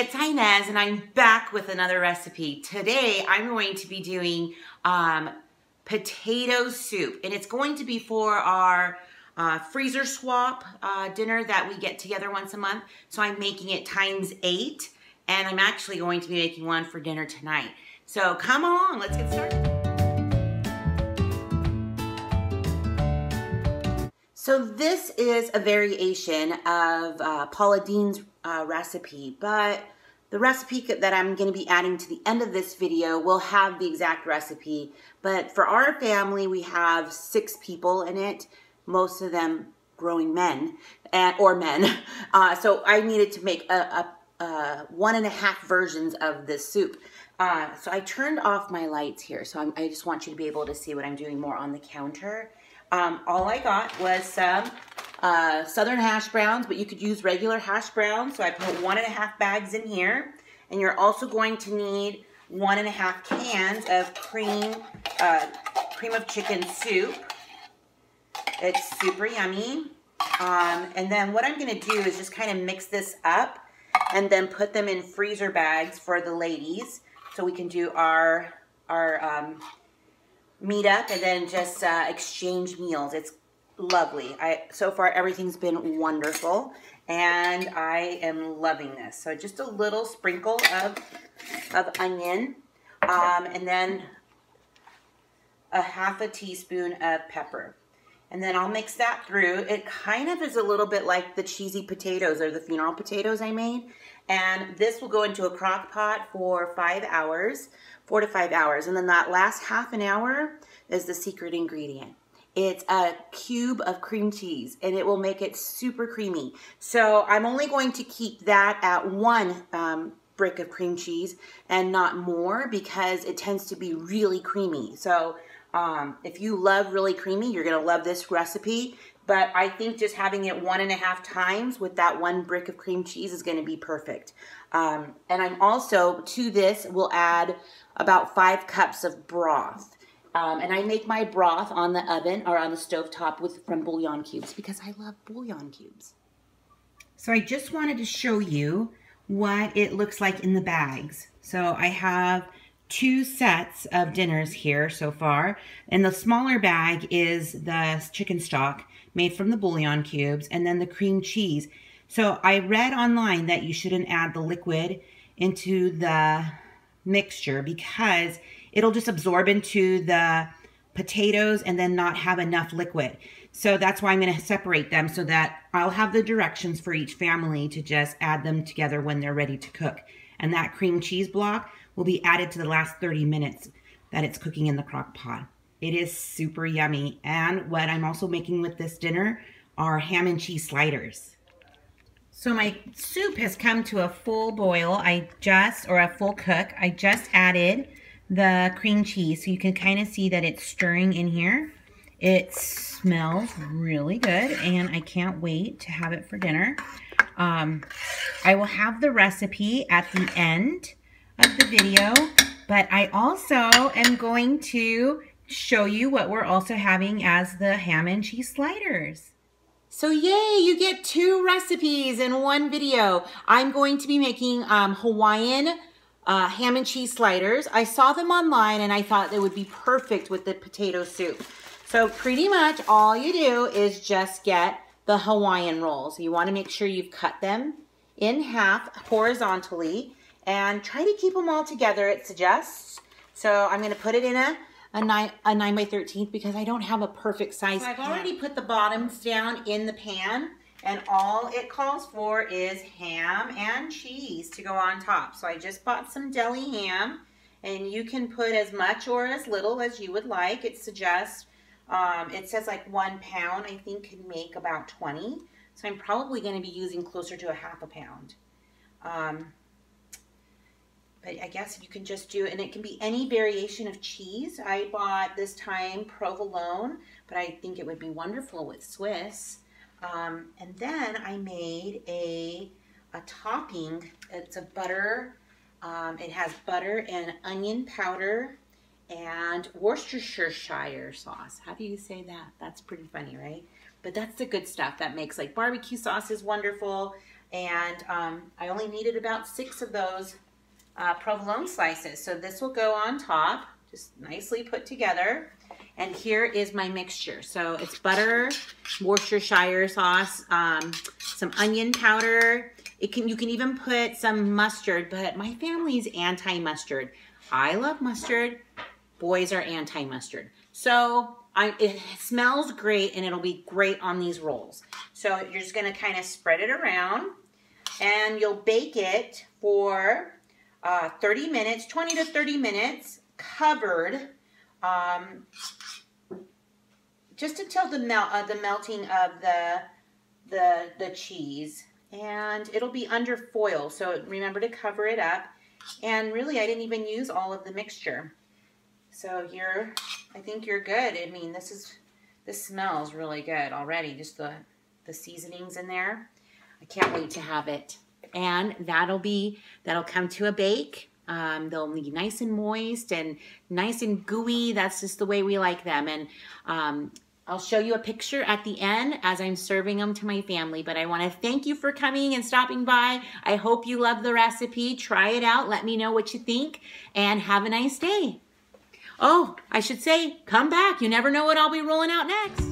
it's Ines and I'm back with another recipe. Today I'm going to be doing potato soup, and it's going to be for our freezer swap dinner that we get together once a month. So I'm making it ×8, and I'm actually going to be making one for dinner tonight. So come along, let's get started. So this is a variation of Paula Deen's recipe, but the recipe that I'm going to be adding to the end of this video will have the exact recipe. But for our family, we have 6 people in it, most of them growing men or men. So I needed to make 1.5 versions of this soup. So I turned off my lights here, so I just want you to be able to see what I'm doing more on the counter. All I got was some southern hash browns, but you could use regular hash browns. So I put 1.5 bags in here. And you're also going to need 1.5 cans of cream of chicken soup. It's super yummy. And then what I'm going to do is just kind of mix this up and then put them in freezer bags for the ladies, so we can do our meet up and then just exchange meals. It's lovely. So far everything's been wonderful, and I am loving this. So just a little sprinkle of onion, and then a ½ teaspoon of pepper. And then I'll mix that through. It kind of is a little bit like the cheesy potatoes or the funeral potatoes I made. And this will go into a crock pot for 5 hours, 4 to 5 hours. And then that last ½ an hour is the secret ingredient. It's a cube of cream cheese, and it will make it super creamy. So I'm only going to keep that at 1 brick of cream cheese and not more, because it tends to be really creamy. So if you love really creamy, you're going to love this recipe. But I think just having it 1.5 times with that 1 brick of cream cheese is going to be perfect. And I'm also, to this, will add about 5 cups of broth. And I make my broth on the oven or on the stovetop from bouillon cubes, because I love bouillon cubes. So I just wanted to show you what it looks like in the bags. So I have 2 sets of dinners here so far, and the smaller bag is the chicken stock made from the bouillon cubes, and then the cream cheese. So I read online that you shouldn't add the liquid into the mixture because it'll just absorb into the potatoes and then not have enough liquid. So that's why I'm going to separate them, so that I'll have the directions for each family to just add them together when they're ready to cook. And that cream cheese block will be added to the last 30 minutes that it's cooking in the crock pot. It is super yummy. And what I'm also making with this dinner are ham and cheese sliders. So my soup has come to a full boil. Or a full cook. I just added the cream cheese, so you can kind of see that it's stirring in here. It smells really good, and I can't wait to have it for dinner. I will have the recipe at the end of the video, but I also am going to show you what we're also having as the ham and cheese sliders. So yay, you get 2 recipes in 1 video. I'm going to be making Hawaiian ham and cheese sliders. I saw them online and I thought they would be perfect with the potato soup. So pretty much all you do is just get the Hawaiian rolls. You want to make sure you've cut them in half horizontally and try to keep them all together, it suggests. So I'm going to put it in a 9 by 13 because I don't have a perfect size. So I've already put the bottoms down in the pan, and all it calls for is ham and cheese to go on top. So I just bought some deli ham, and you can put as much or as little as you would like. It suggests, it says like 1 pound, I think, can make about 20. So I'm probably going to be using closer to a ½ pound. But I guess you can just do, and it can be any variation of cheese. I bought this time provolone, but I think it would be wonderful with Swiss. And then I made a topping. It's a butter. It has butter and onion powder and Worcestershire sauce. How do you say that? That's pretty funny, right? But that's the good stuff that makes, like, barbecue sauce is wonderful. And I only needed about 6 of those provolone slices. So this will go on top, just nicely put together. And here is my mixture. So it's butter, Worcestershire sauce, some onion powder. You can even put some mustard, but my family's anti-mustard. I love mustard. Boys are anti-mustard. So it smells great, and it'll be great on these rolls. So you're just gonna kind of spread it around, and you'll bake it for 30 minutes, 20 to 30 minutes, covered, just until the melting of the cheese. And it'll be under foil, so remember to cover it up. And really, I didn't even use all of the mixture. So I think you're good. I mean, this smells really good already. Just the seasonings in there. I can't wait to have it. And that'll come to a bake. They'll be nice and moist and nice and gooey. That's just the way we like them. And I'll show you a picture at the end as I'm serving them to my family. But I want to thank you for coming and stopping by. I hope you love the recipe. Try it out. Let me know what you think. And have a nice day. Oh, I should say, come back. You never know what I'll be rolling out next.